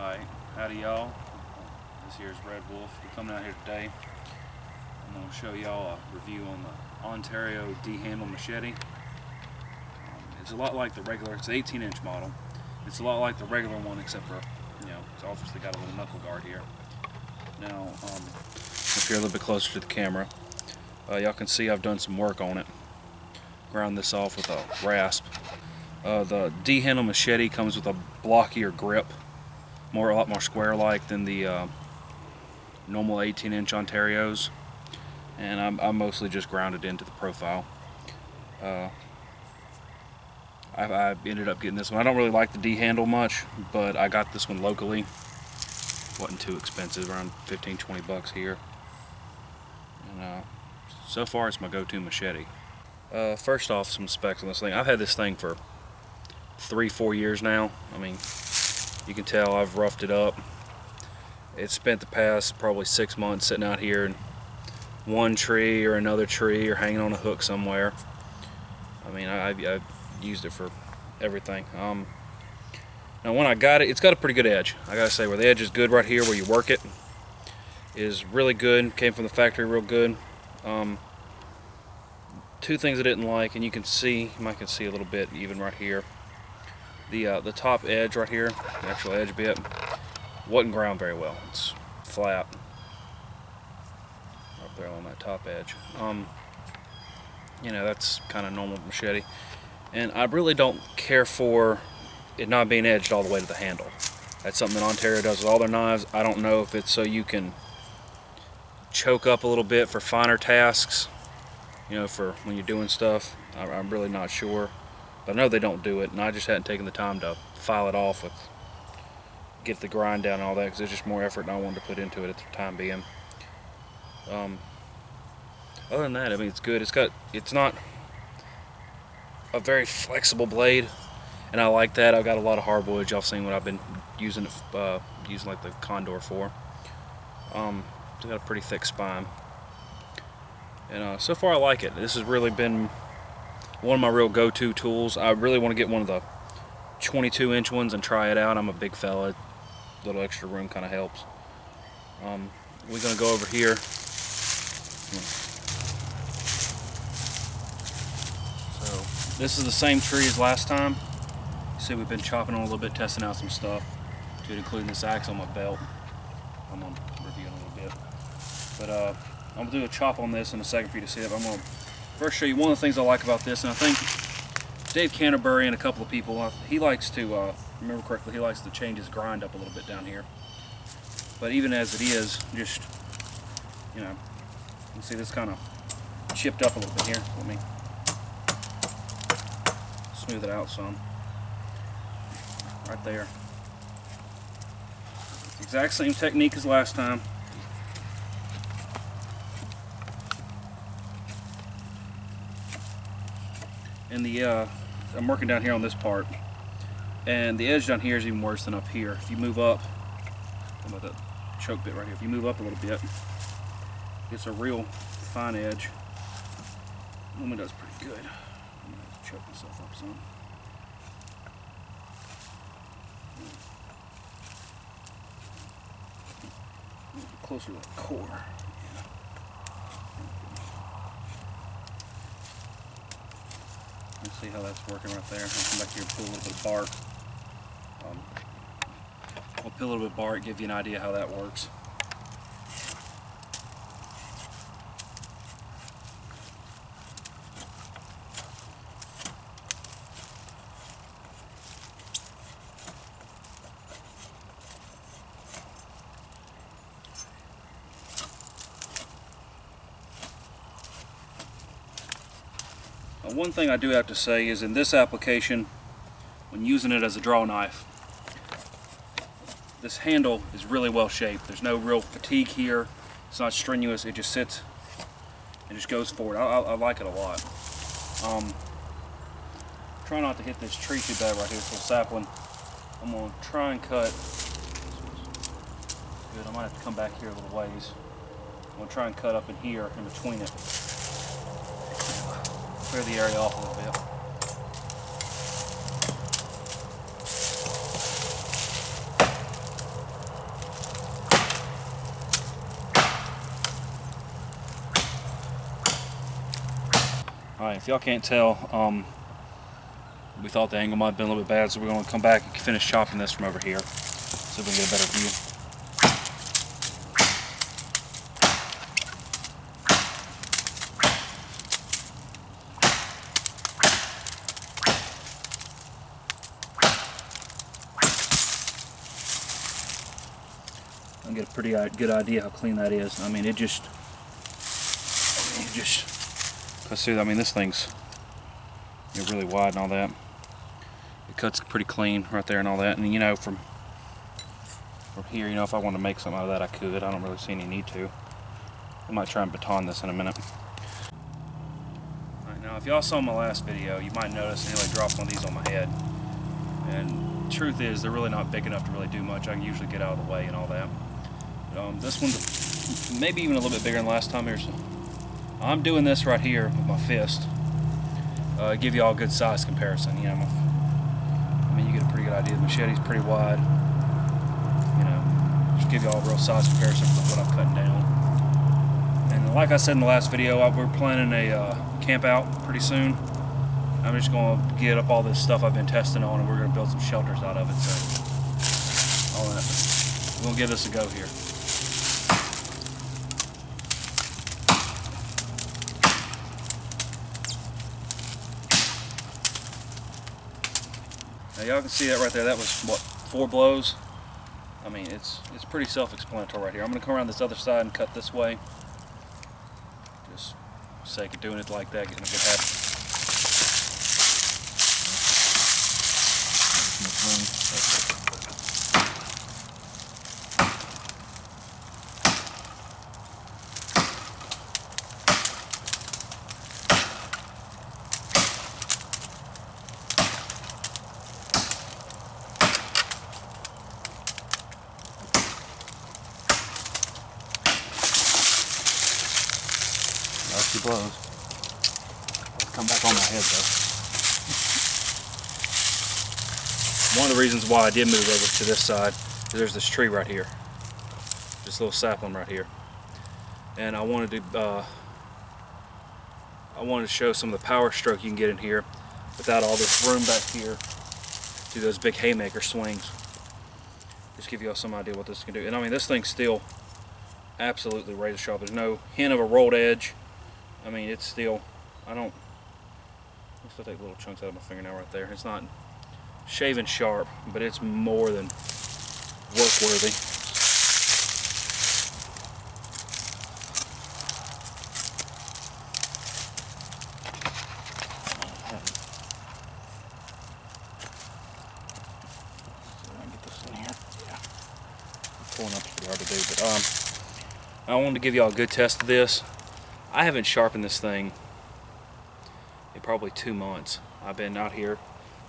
Alright, howdy y'all. This here's Redwolf. We're coming out here today. I'm going to show y'all a review on the Ontario D-handle machete. It's a lot like the regular, it's an 18-inch model. It's a lot like the regular one except for, it's obviously got a little knuckle guard here. Now, if you're a little bit closer to the camera, y'all can see I've done some work on it. Ground this off with a rasp. The D-handle machete comes with a blockier grip, a lot more square-like than the normal 18-inch Ontarios, and I mostly just ground it into the profile. I ended up getting this one. I don't really like the D-handle much, but I got this one locally. Wasn't too expensive, around 15-20 bucks here. And so far it's my go-to machete. First off, some specs on this thing. I've had this thing for 3-4 years now. I mean, you can tell I've roughed it up. It's spent the past probably 6 months sitting out here in one tree or another tree or hanging on a hook somewhere. I mean, I've used it for everything. Now when I got it, it's got a pretty good edge. I gotta say, where the edge is good right here where you work it is really good. Came from the factory real good. Two things I didn't like, and you can see, you might can see a little bit even right here. The top edge right here, the actual edge bit, wasn't ground very well. It's flat up there on that top edge. That's kind of normal machete, and I really don't care for it not being edged all the way to the handle. That's something that Ontario does with all their knives. I don't know if it's so you can choke up a little bit for finer tasks, for when you're doing stuff. I'm really not sure, but I know they don't do it, and I just hadn't taken the time to file it off with, get the grind down and all that, because it's just more effort than I wanted to put into it at the time being. Other than that, I mean, it's good. It's not a very flexible blade, and I like that. I've got a lot of hardwood. Y'all seen what I've been using it, using like the Condor for. It's got a pretty thick spine, and so far I like it. This has really been one of my real go-to tools. I really want to get one of the 22-inch ones and try it out. I'm a big fella. A little extra room kind of helps. We're going to go over here. So this is the same tree as last time. You see, we've been chopping on a little bit, testing out some stuff, including this axe on my belt. I'm going to review in a little bit. But I'm going to do a chop on this in a second for you to see it. But I'm going to first show you one of the things I like about this, and I think Dave Canterbury and a couple of people, he likes to, remember correctly, he likes to change his grind up a little bit down here. But even as it is, just, you can see this kind of chipped up a little bit here. Let me smooth it out some. Right there. Exact same technique as last time. And I'm working down here on this part, and the edge down here is even worse than up here. If you move up, how about that choke bit right here? If you move up a little bit, it's a real fine edge. Normally does pretty good. I'm gonna have to choke myself up some. Closer to the core. Let's see how that's working right there. I'll come back here and peel a little bit of bark. I'll peel a little bit of bark, give you an idea how that works. One thing I do have to say is in this application, when using it as a draw knife, this handle is really well shaped. There's no real fatigue here. It's not strenuous. It just sits and just goes forward. I like it a lot. Try not to hit this tree too bad right here, this little sapling. I'm going to try and cut. Good. I might have to come back here a little ways. I'm going to try and cut up in here in between it. Clear the area off a little bit. Alright, if y'all can't tell, we thought the angle might have been a little bit bad, so we're going to come back and finish chopping this from over here, so we can get a better view. I'll get a pretty good idea how clean that is. I mean, because see, I mean, this thing's really wide and all that. It cuts pretty clean right there and all that. And you know, from here, you know, if I want to make something out of that, I could. I don't really see any need to. I might try and baton this in a minute. Alright, now if y'all saw my last video, you might notice I nearly dropped one of these on my head. And the truth is, they're really not big enough to really do much. I can usually get out of the way and all that. This one's maybe even a little bit bigger than last time here. So I'm doing this right here with my fist. Give you all a good size comparison. You know, I mean, you get a pretty good idea. The machete's pretty wide. You know, just give you all a real size comparison for what I'm cutting down. And like I said in the last video, we're planning a camp out pretty soon. I'm just going to get up all this stuff I've been testing on, and we're going to build some shelters out of it. So, all that. We're going to give this a go here. Now y'all can see that right there. That was what, 4 blows? I mean, it's pretty self-explanatory right here. I'm going to come around this other side and cut this way. Just for the sake of doing it like that, getting a good habit. Nasty blows. Let's come back on my head though. One of the reasons why I did move over to this side is there's this tree right here. This little sapling right here. And I wanted to show some of the power stroke you can get in here without all this room back here to those big haymaker swings. Just give you all some idea what this can do. And I mean, this thing's still absolutely razor sharp. There's no hint of a rolled edge. I mean, it's still, I'll still take little chunks out of my fingernail right there. It's not shaven sharp, but it's more than work worthy. Pulling up is pretty hard to do, but I wanted to give y'all a good test of this. I haven't sharpened this thing in probably 2 months. I've been out here.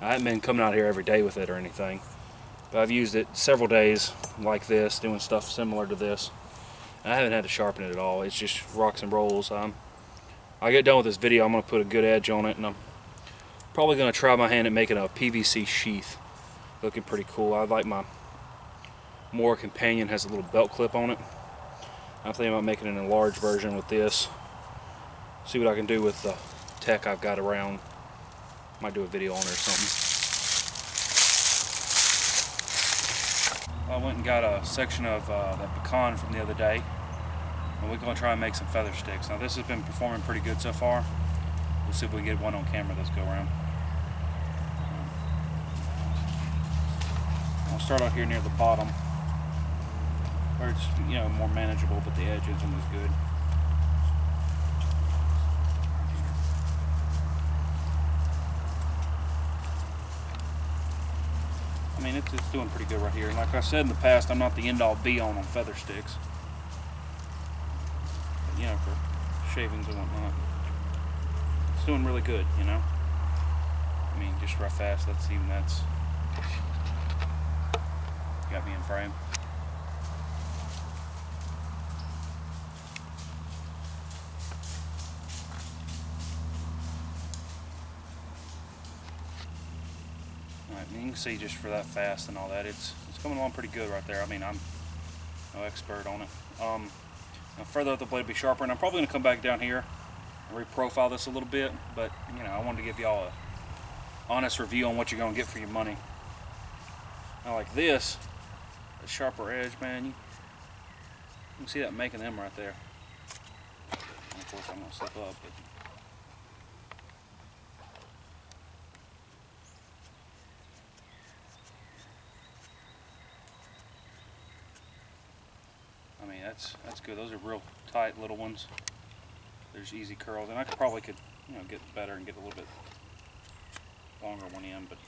I haven't been coming out here every day with it or anything, but I've used it several days like this, doing stuff similar to this. I haven't had to sharpen it at all. It's just rocks and rolls. I get done with this video, I'm going to put a good edge on it, and I'm probably going to try my hand at making a PVC sheath. Looking pretty cool. I like my More companion has a little belt clip on it. I'm thinking about making an enlarged version with this. See what I can do with the tech I've got around. Might do a video on it or something. I went and got a section of that pecan from the other day, and we're going to try and make some feather sticks. Now this has been performing pretty good so far. We'll see if we can get one on camera this go around. I'll start out here near the bottom, where it's, you know, more manageable, but the edge isn't as good. I mean, it's doing pretty good right here. And like I said in the past, I'm not the end-all be-all on feather sticks. But, you know, for shavings and whatnot, it's doing really good, you know. I mean, just rough fast, that's got me in frame. You can see just for that fast and all that, it's coming along pretty good right there. I mean, I'm no expert on it. Now further up the blade will be sharper, and I'm probably going to come back down here reprofile this a little bit, but you know, I wanted to give y'all a honest review on what you're gonna get for your money. Now like this, a sharper edge, man, you can see that making them right there. And of course I'm gonna slip up, but I mean that's good. Those are real tight little ones. There's easy curls, and I probably could, you know, get better and get a little bit longer one in, but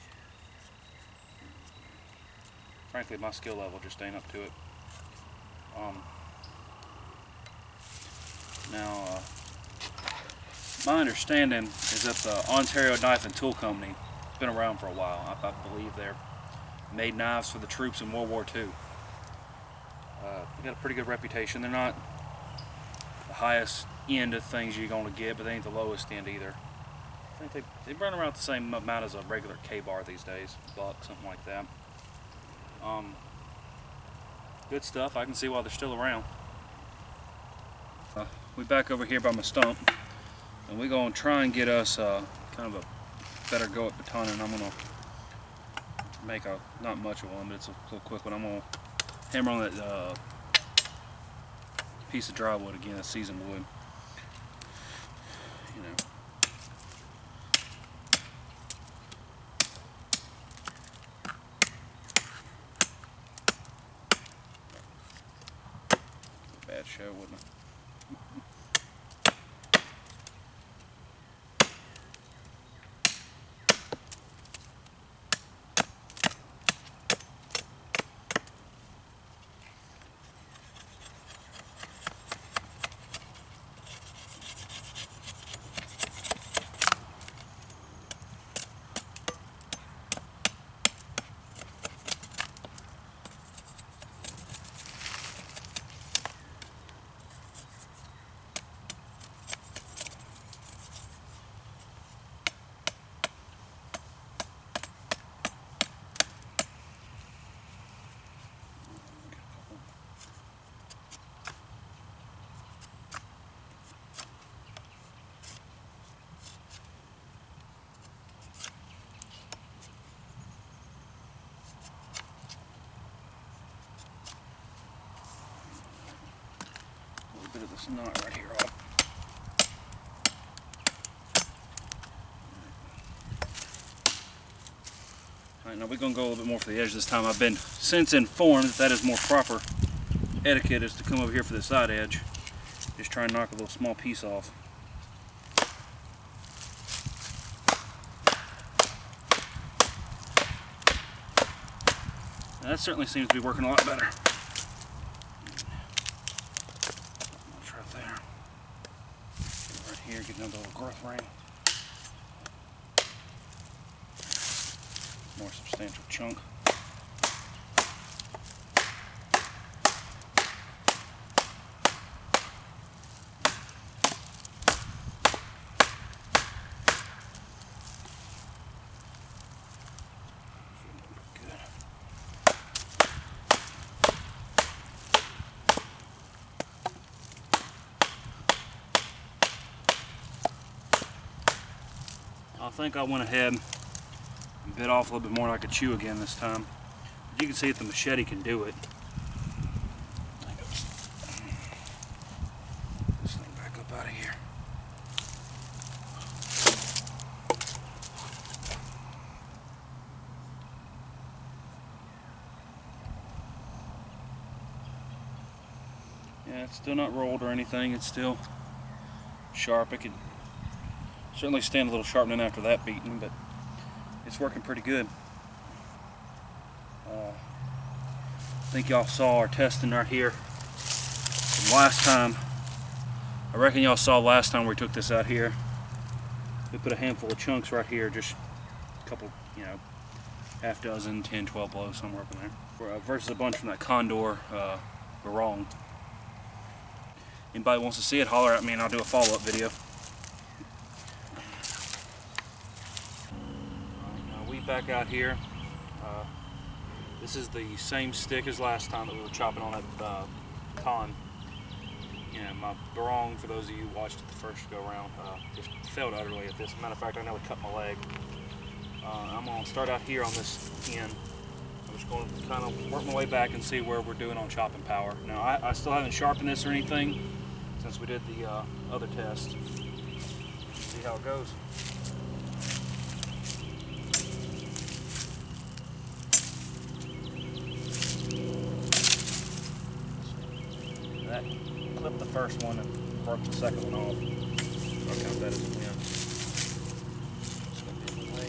frankly my skill level just ain't up to it. Now my understanding is that the Ontario Knife and Tool Company has been around for a while. I believe they're made knives for the troops in World War II. They got a pretty good reputation. They're not the highest end of things you're going to get, but they ain't the lowest end either. I think they run around the same amount as a regular K-bar these days, buck, something like that. Good stuff. I can see why they're still around. We back over here by my stump, and we're going to try and get us kind of a better go at batoning. I'm going to make not much of one, but it's a little quick one. I'm going to hammer on that piece of dry wood again, that seasoned wood. You know. Bad show, wouldn't it? Bit of this knot right here off. Alright, now we're going to go a little bit more for the edge this time. I've been since informed that is more proper etiquette is to come over here for the side edge. Just try and knock a little small piece off. Now that certainly seems to be working a lot better. Here, get another little growth ring. More substantial chunk. Good. I think I went ahead and bit off a little bit more than I could chew again this time. But you can see that the machete can do it. This thing back up out of here. Yeah, it's still not rolled or anything. It's still sharp. It could certainly stand a little sharpening after that beating, but it's working pretty good. I think y'all saw our testing right here from last time. I reckon y'all saw last time we took this out here. We put a handful of chunks right here, just a couple, you know, half dozen, 10, 12 blows, somewhere up in there. Versus a bunch from that Condor Barong. Anybody wants to see it, holler at me and I'll do a follow-up video. We back out here. This is the same stick as last time that we were chopping on that con. you know, my barong, for those of you who watched it the first go around, just failed utterly at this. Matter of fact, I nearly cut my leg. I'm going to start out here on this end. I'm just going to kind of work my way back and see where we're doing on chopping power. Now, I still haven't sharpened this or anything since we did the other test. See how it goes. That clipped the first one and broke the second one off. I'll count that as a win. It's going to be in the way.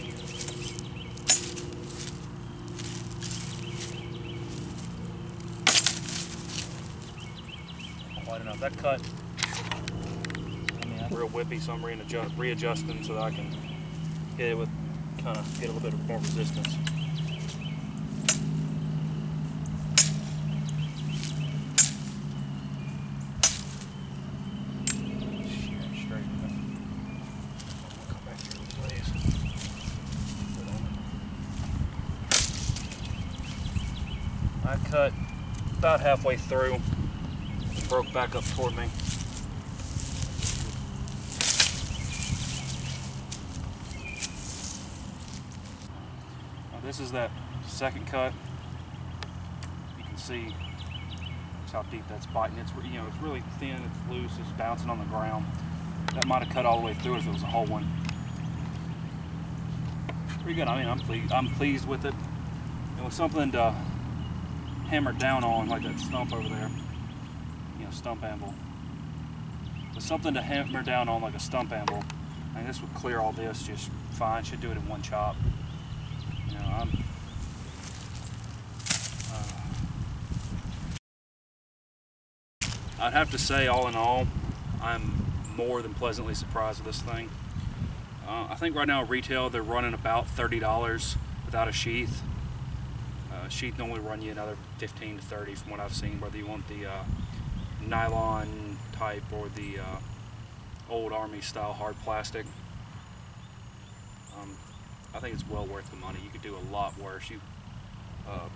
Not wide enough. That cut, I mean, that's real whippy, so I'm readjusting so that I can hit it with, kind of get a little bit more resistance. I cut about halfway through, broke back up toward me. Now this is that second cut. You can see just how deep that's biting. It's, you know, it's really thin, it's loose, it's bouncing on the ground. That might have cut all the way through if it was a whole one. Pretty good. I mean, I'm pleased with it. It was something to hammer down on, like that stump over there, you know, stump anvil. But something to hammer down on like a stump anvil, and this would clear all this just fine. Should do it in one chop. You know, I'd have to say, all in all, I'm more than pleasantly surprised with this thing. I think right now retail they're running about $30 without a sheath. Sheath normally run you another 15 to 30 from what I've seen, whether you want the nylon type or the old Army style hard plastic. I think it's well worth the money. You could do a lot worse. You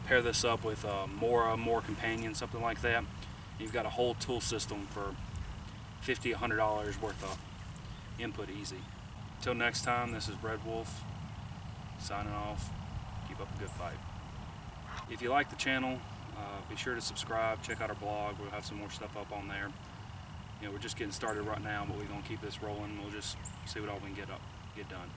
pair this up with more companion, something like that. You've got a whole tool system for $50, $100 worth of input easy. Until next time, this is Redwolf signing off. Keep up a good fight. If you like the channel, be sure to subscribe, check out our blog. We'll have some more stuff up on there. You know, we're just getting started right now, but we're going to keep this rolling. We'll just see what all we can get done.